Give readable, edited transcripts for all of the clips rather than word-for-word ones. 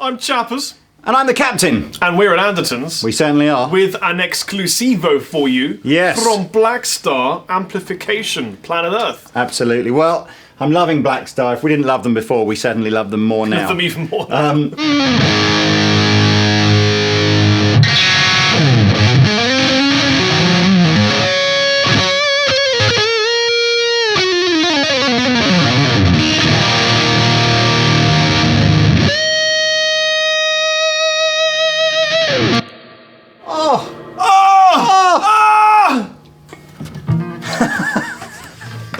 I'm Chappers. And I'm the captain. And we're at Anderton's. We certainly are. With an exclusivo for you. Yes. From Blackstar Amplification, Planet Earth. Absolutely. Well, I'm loving Blackstar. If we didn't love them before, we certainly love them more now. Love them even more now.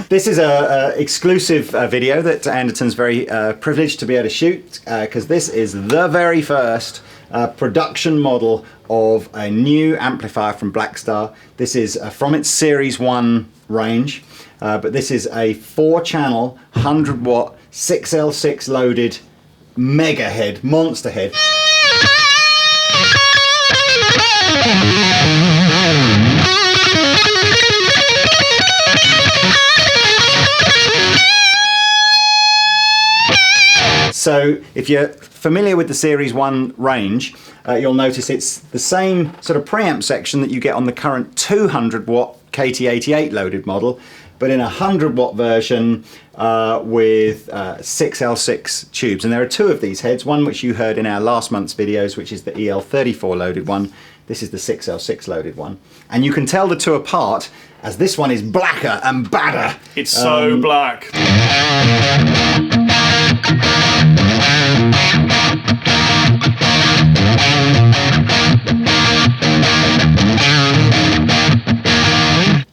This is a exclusive video that Anderton's very privileged to be able to shoot, because this is the very first production model of a new amplifier from Blackstar. This is from its Series 1 range, but this is a 4-channel, 100-watt, 6L6 loaded mega head, monster head. So if you're familiar with the Series 1 range, you'll notice it's the same sort of preamp section that you get on the current 200-watt KT88 loaded model, but in a 100-watt version with 6L6 tubes. And there are 2 of these heads, one which you heard in our last month's videos, which is the EL34 loaded one. This is the 6L6 loaded one. And you can tell the 2 apart, as this one is blacker and badder. It's so black.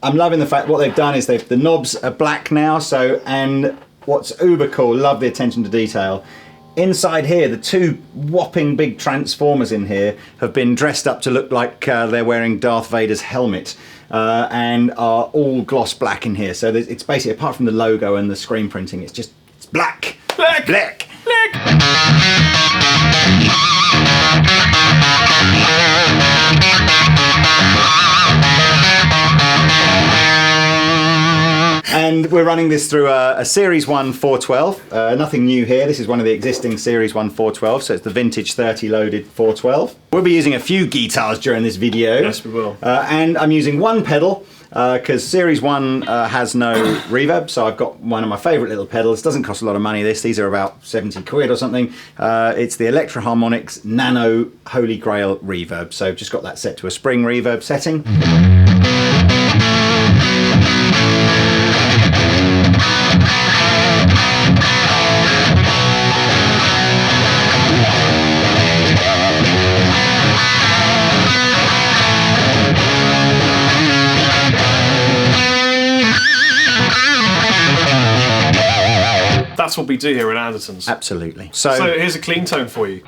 I'm loving the fact what they've done is the knobs are black now, and what's uber cool, love the attention to detail. Inside here, the 2 whopping big transformers in here have been dressed up to look like they're wearing Darth Vader's helmet, and are all gloss black in here. So it's basically, apart from the logo and the screen printing, it's black. Black! Black! Black! And we're running this through a Series 1 412. Nothing new here. This is one of the existing Series 1 412, so it's the vintage 30 loaded 412. We'll be using a few guitars during this video. Yes, we will. And I'm using one pedal, because Series 1 has no reverb, so I've got one of my favourite little pedals. Doesn't cost a lot of money, these are about 70 quid or something. It's the Electro Harmonix Nano Holy Grail reverb, so just got that set to a spring reverb setting. That's what we do here at Anderton's. Absolutely. So here's a clean tone for you.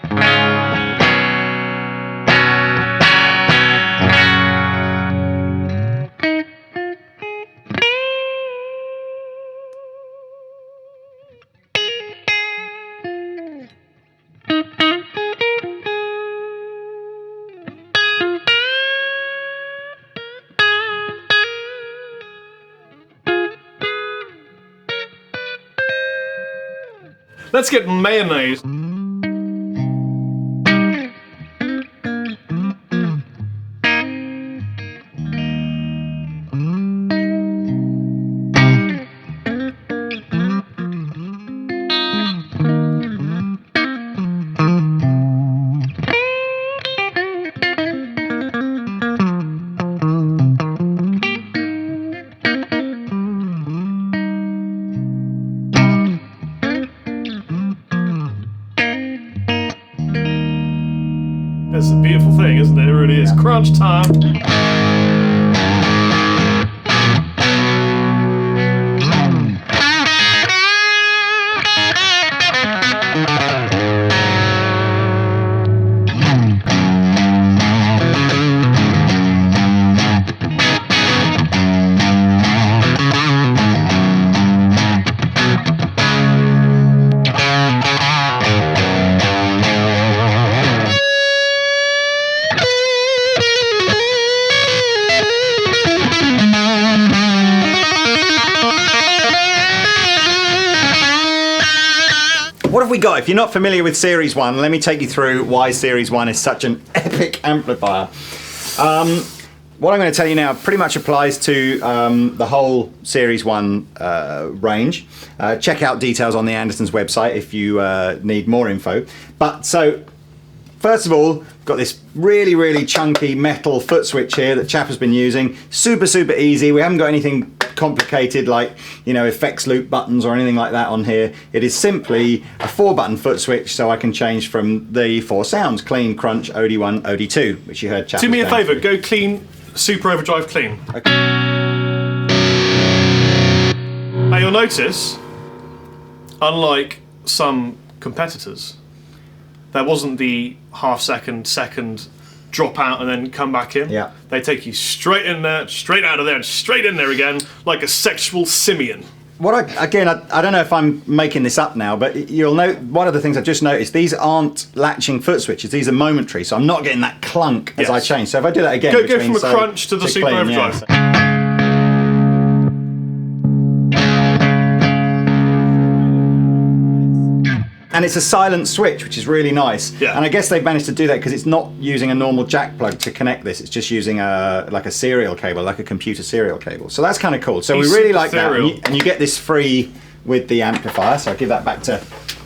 Let's get mayonnaise. It's a beautiful thing, isn't it? It really is. Crunch time. what have we got? If you're not familiar with Series 1, let me take you through why Series 1 is such an epic amplifier. What I'm going to tell you now pretty much applies to the whole Series 1 range. Check out details on the Andertons website if you need more info. But so, first of all, got this really, really chunky metal foot switch here that Chappers been using. Super, super easy. We haven't got anything complicated like, you know, effects loop buttons or anything like that on here. It is simply a 4-button foot switch, so I can change from the 4 sounds: clean, crunch, OD1, OD2, which you heard Chappers. Do me a favour, go clean, super overdrive clean. Okay. Now you'll notice, unlike some competitors, there wasn't the second drop out and then come back in. Yeah. They take you straight in there, straight out of there, and straight in there again, like a sexual simian. I don't know if I'm making this up now, but you'll note one of the things I just noticed, these aren't latching foot switches, these are momentary, so I'm not getting that clunk as I change. So if I do that again, go from a crunch to the super overdrive. And it's a silent switch, which is really nice. Yeah. And I guess they've managed to do that because it's not using a normal jack plug to connect this. It's just using like a serial cable, like a computer serial cable. So that's kind of cool. So we really like that. And you get this free with the amplifier. So I'll give that back to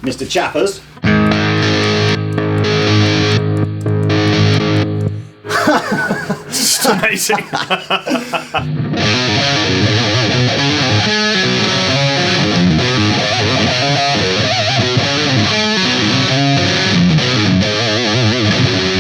Mr. Chappers. It's amazing.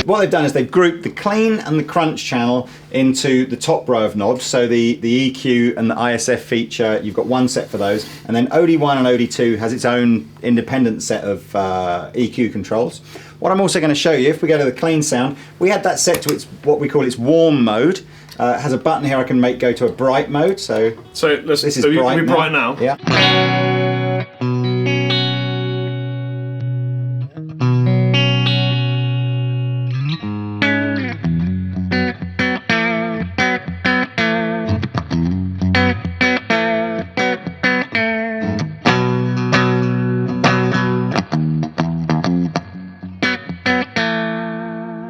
What they've done is they've grouped the clean and the crunch channel into the top row of knobs. So the EQ and the ISF feature, you've got one set for those. And then OD1 and OD2 has its own independent set of EQ controls. What I'm also going to show you, if we go to the clean sound, we had that set to its what we call its warm mode. It has a button here I can make go to a bright mode. So this is bright now. Bright now. Yeah.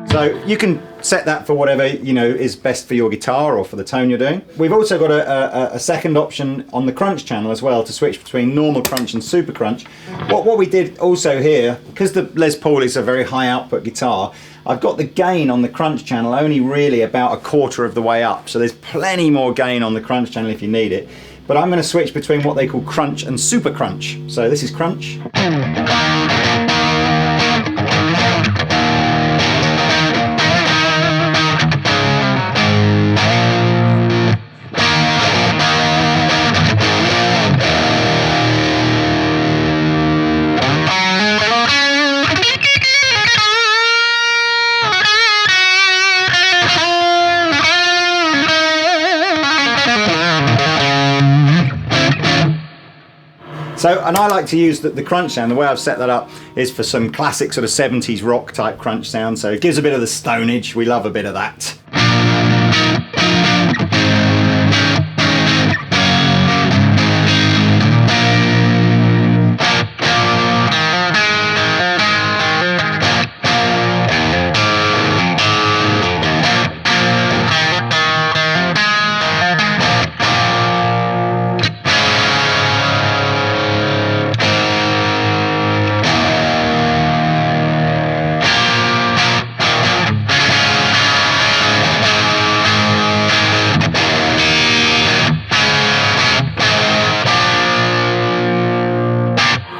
So you can set that for whatever, you know, is best for your guitar or for the tone you're doing. We've also got a second option on the crunch channel as well to switch between normal crunch and super crunch. What we did also here, because the Les Paul is a very high output guitar, I've got the gain on the crunch channel only really about 1/4 of the way up. So there's plenty more gain on the crunch channel if you need it. But I'm going to switch between what they call crunch and super crunch. So this is crunch. So, and I like to use the crunch sound. The way I've set that up is for some classic sort of 70s rock type crunch sound. So it gives a bit of the stonage. We love a bit of that.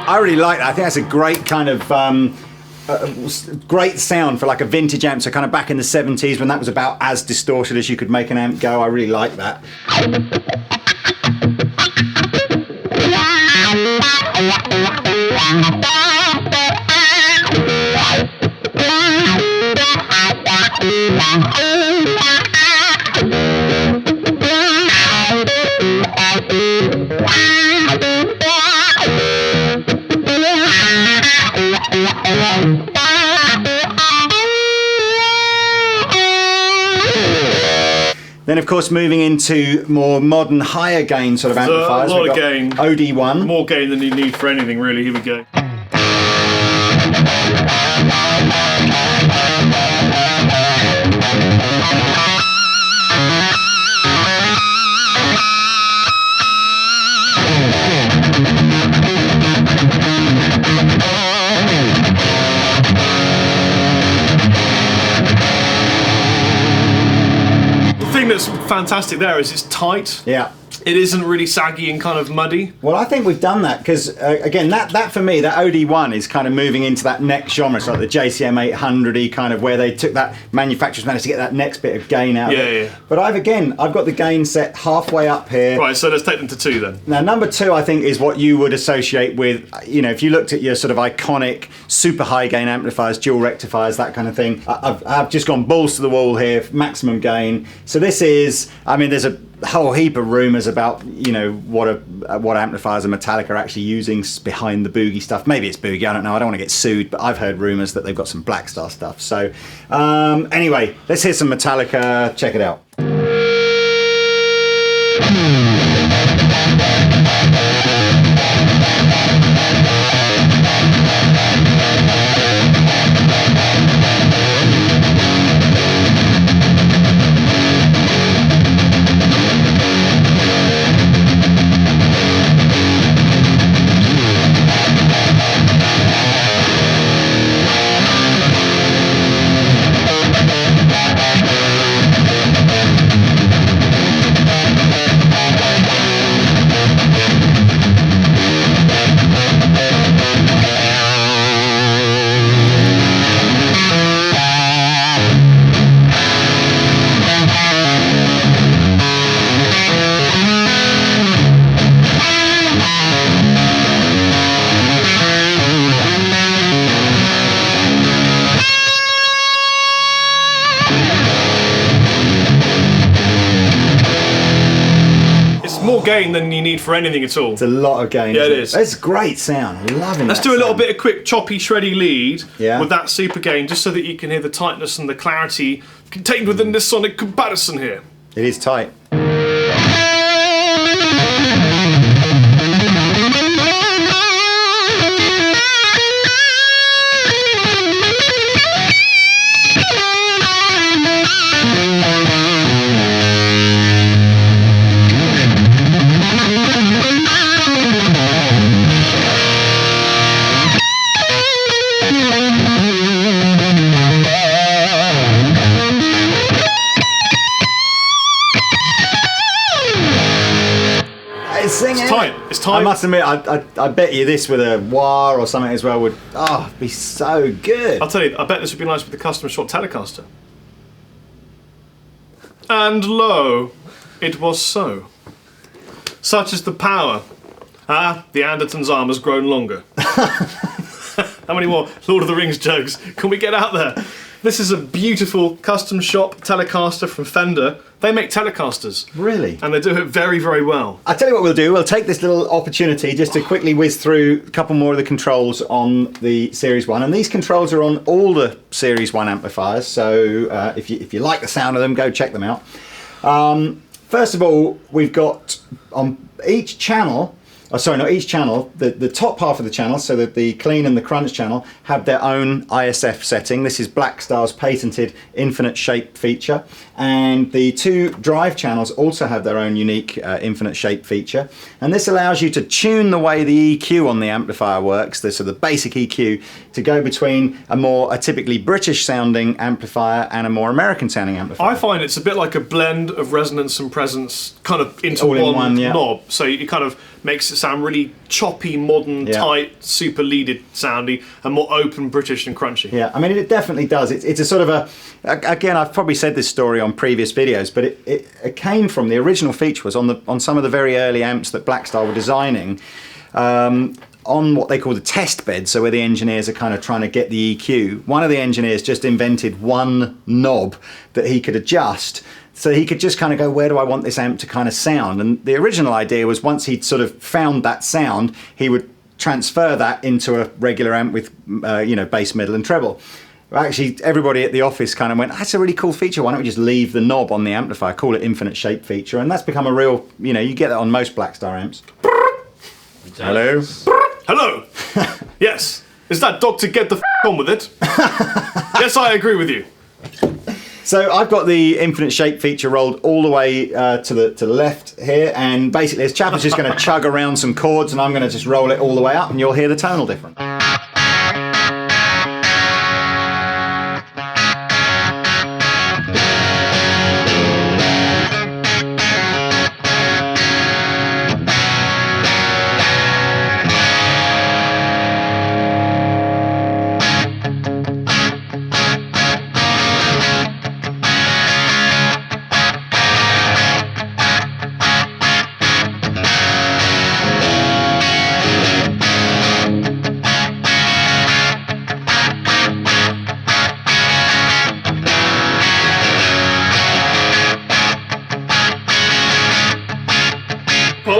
I really like that. I think that's a great kind of great sound for like a vintage amp. So kind of back in the 70s when that was about as distorted as you could make an amp go. I really like that. Then, of course, moving into more modern, higher gain sort of amplifiers. A lot of gain. OD1. More gain than you need for anything, really. Here we go. thing that's fantastic there is it's tight. Yeah. It isn't really saggy and kind of muddy. Well, I think we've done that because, again, that for me, that OD1 is kind of moving into that next genre. It's like the JCM 800-y kind of where they took that, manufacturers managed to get that next bit of gain out of it. Yeah. But I've got the gain set halfway up here. Right, so let's take them to 2 then. Now, number 2, I think, is what you would associate with, if you looked at your sort of iconic super high gain amplifiers, dual rectifiers, that kind of thing. I've just gone balls to the wall here, maximum gain. So this is, there's a whole heap of rumours about, what amplifiers and Metallica are actually using behind the Boogie stuff. Maybe it's Boogie, I don't know, I don't want to get sued, but I've heard rumours that they've got some Blackstar stuff. So, anyway, let's hear some Metallica, check it out. More gain than you need for anything at all. It's a lot of gain. Yeah, it is. It's great sound. I'm loving it. Let's do a little bit of quick choppy shreddy lead Yeah. with that super gain, just so that you can hear the tightness and the clarity contained within this sonic comparison here. It is tight. It's tight. I must admit, I bet you this with a wah or something as well would be so good. I'll tell you, I bet this would be nice with the custom shot Telecaster. And lo, it was so. Such is the power. The Anderton's arm has grown longer. How many more Lord of the Rings jokes can we get out there? This is a beautiful custom shop Telecaster from Fender. They make Telecasters. Really? And they do it very, very well. I'll tell you what we'll do. We'll take this little opportunity just to quickly whiz through a couple more of the controls on the Series 1. And these controls are on all the Series 1 amplifiers. So if you like the sound of them, go check them out. First of all, we've got on each channel, not each channel, the top half of the channel, so that the clean and the crunch channel have their own ISF setting. This is Blackstar's patented infinite shape feature. And the 2 drive channels also have their own unique infinite shape feature. And this allows you to tune the way the EQ on the amplifier works, so the basic EQ, to go between a typically British sounding amplifier and a more American sounding amplifier. I find it's a bit like a blend of resonance and presence kind of into All in one, yeah. knob. So it kind of makes it sound really choppy, modern, tight, super leaded soundy, and more open, British and crunchy. Yeah, it definitely does. It's a sort of again, I've probably said this story on previous videos, but it came from, the original feature was on some of the very early amps that Blackstar were designing, on what they call the test bed, so where the engineers are kind of trying to get the EQ. One of the engineers just invented one knob that he could adjust, so he could just kind of go, where do I want this amp to kind of sound? And the original idea was, once he'd sort of found that sound, he would transfer that into a regular amp with bass, middle and treble. Actually, everybody at the office kind of went, that's a really cool feature, why don't we just leave the knob on the amplifier, call it infinite shape feature? And that's become a real, you get that on most Blackstar amps. Hello? Hello! Yes, is that Dr. Get the on with it? Yes, I agree with you. So I've got the infinite shape feature rolled all the way to the left here, and basically this chap is just going to chug around some chords, and I'm going to just roll it all the way up, and you'll hear the tonal difference.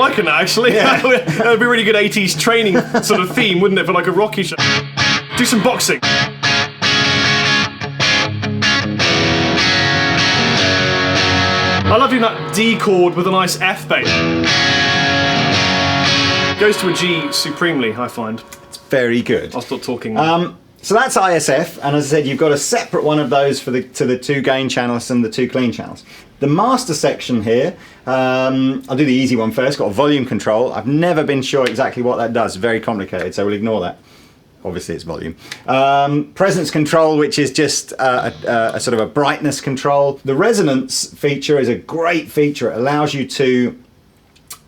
liking that actually. Yeah. That would be a really good 80s training sort of theme, wouldn't it, for like a Rocky show? Do some boxing. I love doing that D chord with a nice F bass. Goes to a G supremely, I find. It's very good. I'll stop talking. So that's ISF, and as I said, you've got a separate one of those for to the 2 gain channels and the 2 clean channels. The master section here, I'll do the easy one first. Got a volume control. I've never been sure exactly what that does. Very complicated, so we'll ignore that. Obviously, it's volume. Presence control, which is just a sort of a brightness control. The resonance feature is a great feature. It allows you to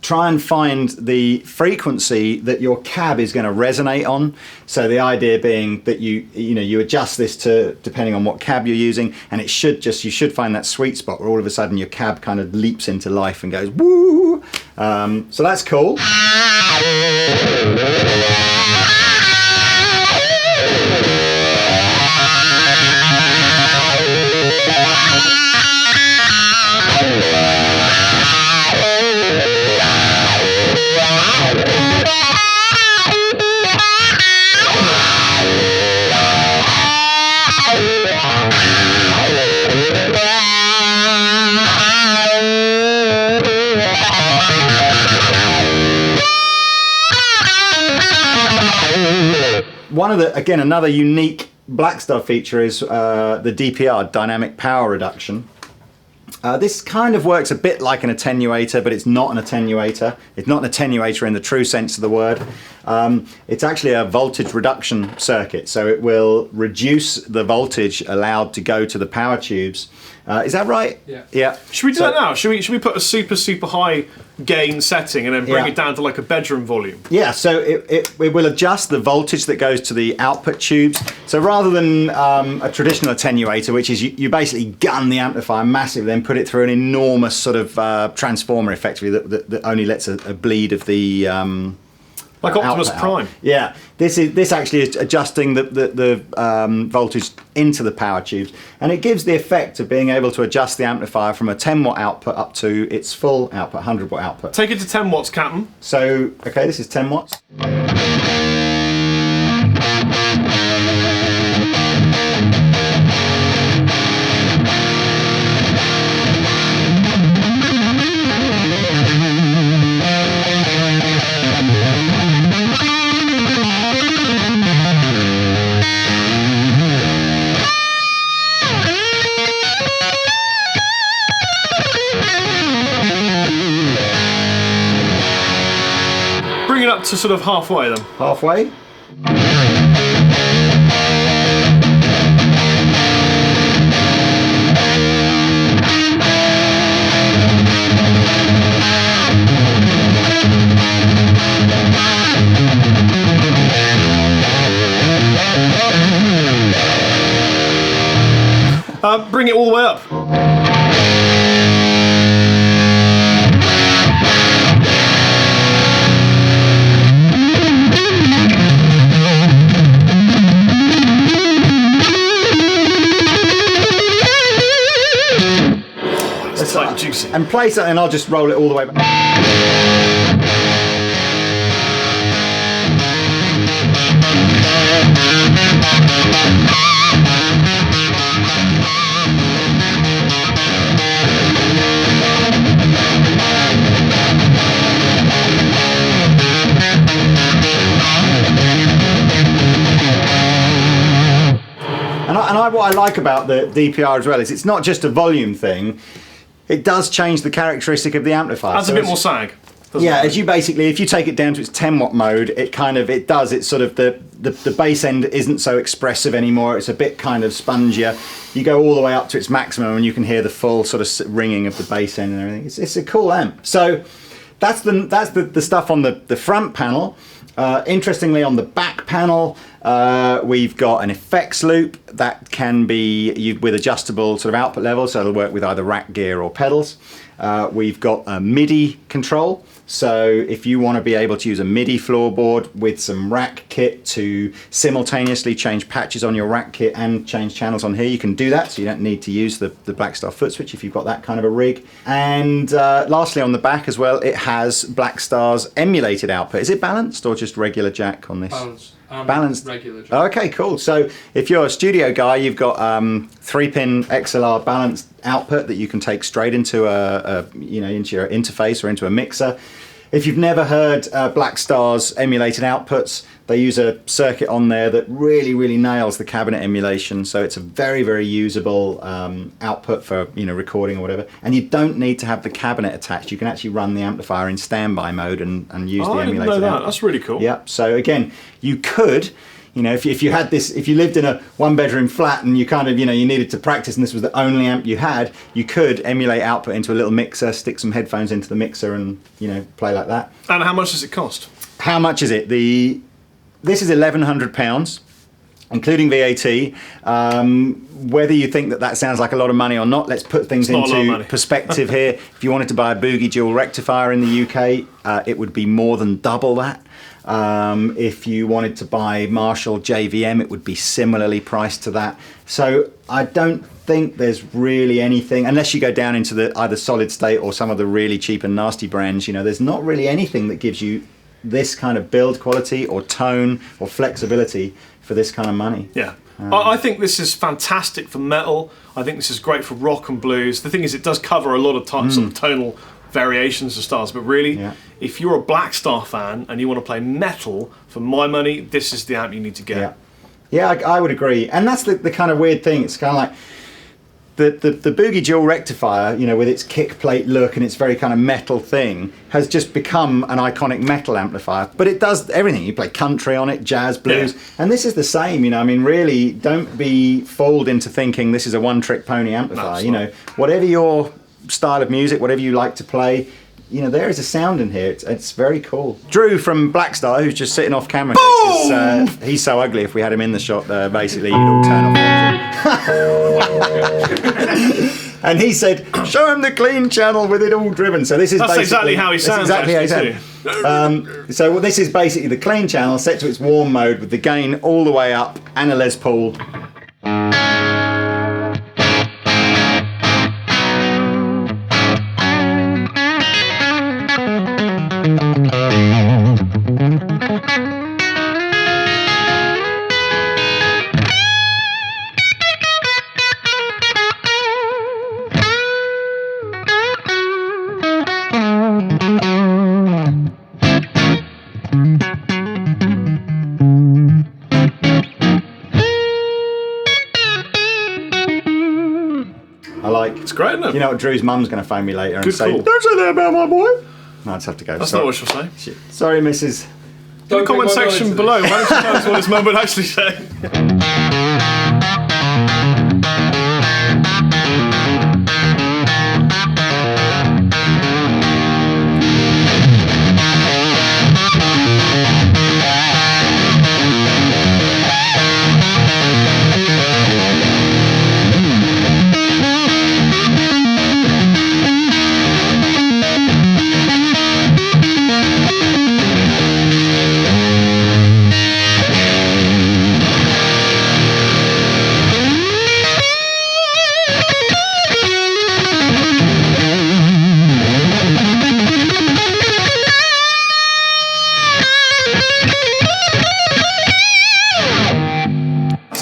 try and find the frequency that your cab is going to resonate on. So the idea being that you adjust this to depending on what cab you're using, and you should find that sweet spot where all of a sudden your cab kind of leaps into life and goes woo. So that's cool. Another unique Blackstar feature is the DPR, dynamic power reduction. This kind of works a bit like an attenuator, but it's not an attenuator. It's not an attenuator in the true sense of the word. It's actually a voltage reduction circuit, so it will reduce the voltage allowed to go to the power tubes. Is that right? Yeah. Yeah. Should we do that now? Should we put a super high gain setting and then bring it down to like a bedroom volume? Yeah, so it will adjust the voltage that goes to the output tubes. So rather than a traditional attenuator, which is you basically gun the amplifier massively, then put it through an enormous sort of transformer effectively that only lets a bleed of the like Optimus output Prime. out. Yeah, this actually is adjusting the voltage into the power tubes, and it gives the effect of being able to adjust the amplifier from a 10 watt output up to its full output, 100 watt output. Take it to 10 watts, Captain. So, okay, this is 10 watts. Bring it up to sort of halfway then. Halfway. Bring it all the way up. It's like juicy. And play something, and I'll just roll it all the way back. What I like about the DPR as well is it's not just a volume thing. It does change the characteristic of the amplifier. Adds a bit more sag. Yeah, as you basically, if you take it down to its 10 watt mode, it's sort of the bass end isn't so expressive anymore. It's a bit kind of spongier. You go all the way up to its maximum and you can hear the full sort of ringing of the bass end and everything. It's a cool amp. So that's the stuff on the front panel. Interestingly, on the back panel, we've got an effects loop that can be with adjustable sort of output levels, so it'll work with either rack gear or pedals. We've got a MIDI control. So if you want to be able to use a MIDI floorboard with some rack kit to simultaneously change patches on your rack kit and change channels on here, you can do that. So you don't need to use the Blackstar foot switch if you've got that kind of a rig. And lastly, on the back as well, it has Blackstar's emulated output. Is it balanced or just regular jack on this? Balanced. Balanced. Regular jack. Okay, cool. So if you're a studio guy, you've got 3-pin XLR balanced output that you can take straight into into your interface or into a mixer. If you've never heard Blackstar's emulated outputs, they use a circuit on there that really, really nails the cabinet emulation. So it's a very, very usable output for recording or whatever. And you don't need to have the cabinet attached. You can actually run the amplifier in standby mode and use the emulated I didn't know that. output. That's really cool. Yeah. So again, you could. If you had this, if you lived in a 1-bedroom flat and you kind of, you needed to practice and this was the only amp you had, you could emulate output into a little mixer, stick some headphones into the mixer and, play like that. And how much does it cost? How much is it? This is £1,100, including VAT. Whether you think that sounds like a lot of money or not, let's put things into perspective here. If you wanted to buy a Boogie dual rectifier in the UK, it would be more than double that. If you wanted to buy Marshall JVM, it would be similarly priced to that. So I don't think there's really anything, unless you go down into the either solid state or some of the really cheap and nasty brands, there's not really anything that gives you this kind of build quality or tone or flexibility for this kind of money. Yeah. I think this is fantastic for metal. I think this is great for rock and blues. The thing is, it does cover a lot of sort of tonal variations and styles, but really, if you're a Blackstar fan and you want to play metal, for my money, this is the amp you need to get. Yeah, I would agree. And that's the kind of weird thing. It's kind of like the Boogie dual rectifier, with its kick plate look and its very kind of metal thing, has just become an iconic metal amplifier. But it does everything. You play country on it, jazz, blues, and this is the same. Really, don't be fooled into thinking this is a one-trick pony amplifier. No, whatever your style of music, whatever you like to play, there is a sound in here. It's very cool. Drew from Blackstar, who's just sitting off camera, he's so ugly. If we had him in the shot, basically, you'd all turn off. And he said, "Show him the clean channel with it all driven." So this is that's exactly how he sounds. Exactly how he sounds. So this is basically the clean channel set to its warm mode with the gain all the way up and a Les Paul. It's great, isn't it? You know what, Drew's mum's going to phone me later and Good say, call. "Don't say that about my boy." No, I just have to go. That's Sorry. not what she'll say. Shit. Sorry, Mrs. In the comment section below, why don't you tell us what his mum would actually say?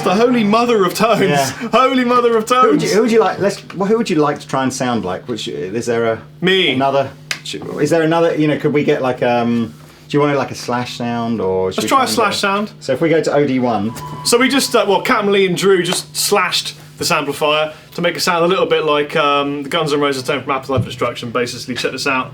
The holy mother of tones. Yeah. Holy mother of tones. Who would you like? Who would you like to try and sound like? Which is there Me. another? Is there another? Could we get like do you want like a slash sound or? Let's try a slash sound. So if we go to OD1. So we just Captain Lee and Drew just slashed this amplifier to make it sound a little bit like the Guns N' Roses tone from Appetite for Destruction. Basically, check this out.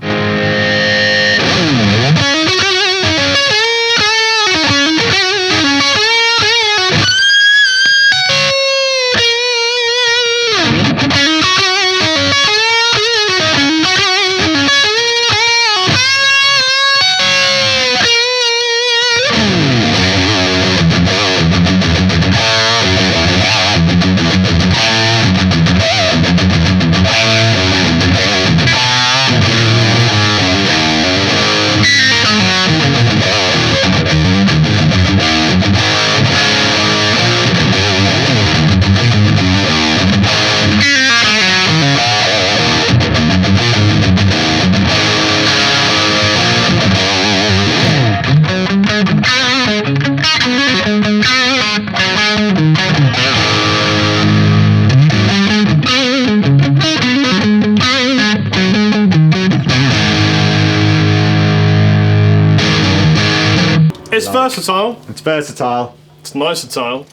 It's versatile. It's versatile. It's nicetile.